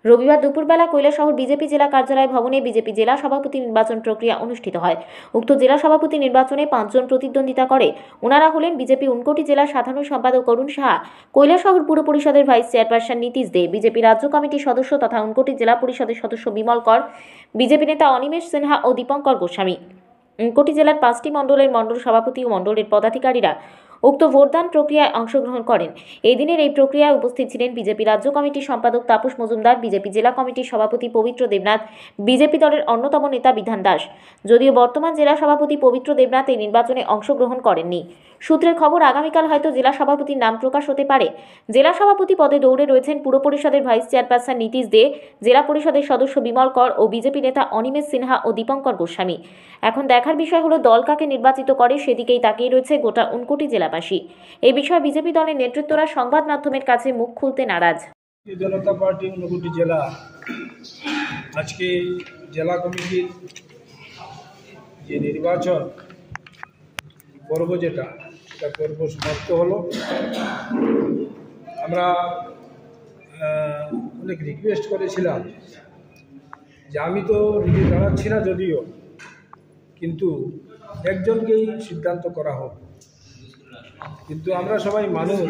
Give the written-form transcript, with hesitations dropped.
রবিবার দুপুরবেলা কৈলাসহর বিজেপি জেলা কার্যালয় ভবনে বিজেপি জেলা সভাপতি নির্বাচন প্রক্রিয়া অনুষ্ঠিত হয়। উক্ত জেলা সভাপতি নির্বাচনে 5 জন প্রতিদ্বন্দ্বিতা করে। ওনারা হলেন বিজেপি উনকোটি জেলার সাধারণ সম্পাদক অরুণ সাহা, কৈলাসহর পুর পরিষদের ভাইস চেয়ারপারসন নীতিশ দে, বিজেপি রাজ্য কমিটির সদস্য তথা উনকোটি জেলা পরিষদের সদস্য বিমল কর, বিজেপি নেতা অনিমেষ সিনহা ও দীপঙ্কর গোস্বামী। উনকোটি জেলার 5টি মণ্ডলের মণ্ডল সভাপতি ও মণ্ডলের পদাধিকারীরা উক্ত ভোটদান প্রক্রিয়ায় অংশগ্রহণ করেন। এই দিনের এই প্রক্রিয়ায় উপস্থিত ছিলেন বিজেপি রাজ্য কমিটির সম্পাদক তাপস মজুমদার, বিজেপি জেলা কমিটির সভাপতি পবিত্র দেবনাথ, বিজেপি দলের অন্যতম নেতা বিধান দাস। যদিও বর্তমান জেলা সভাপতি পবিত্র দেবনাথ এই নির্বাচনে অংশগ্রহণ করেননি। সূত্রের খবর, আগামীকাল হয়তো জেলা সভাপতির নাম প্রকাশ হতে পারে। জেলা সভাপতি পদে দৌড়ে রয়েছেন পুর পরিষদের ভাইস চেয়ারপারসন নীতিশ দে, জেলা পরিষদের সদস্য বিমল কর ও বিজেপি নেতা অনিমেষ সিনহা ও দীপঙ্কর গোস্বামী। এখন দেখার বিষয় হলো দল কাকে নির্বাচিত করে, সেদিকেই তাকিয়ে রয়েছে গোটা উনকোটি জেলাবাসী। এই বিষয়ে বিজেপি দলের নেতৃত্বরা সংবাদ মাধ্যমের কাছে মুখ খুলতে নারাজ। জনতা পার্টি উনকোটি জেলা আজকে জেলা কমিটির যে নির্বাচন পর্ব সেটা পর্ব সমাপ্ত হলো। আমরা অনেক রিকোয়েস্ট করেছিলাম যে আমি তো নিজে দাঁড়াচ্ছি না যদিও, কিন্তু একজনকেই সিদ্ধান্ত করা হোক, কিন্তু আমরা সবাই মানুষ।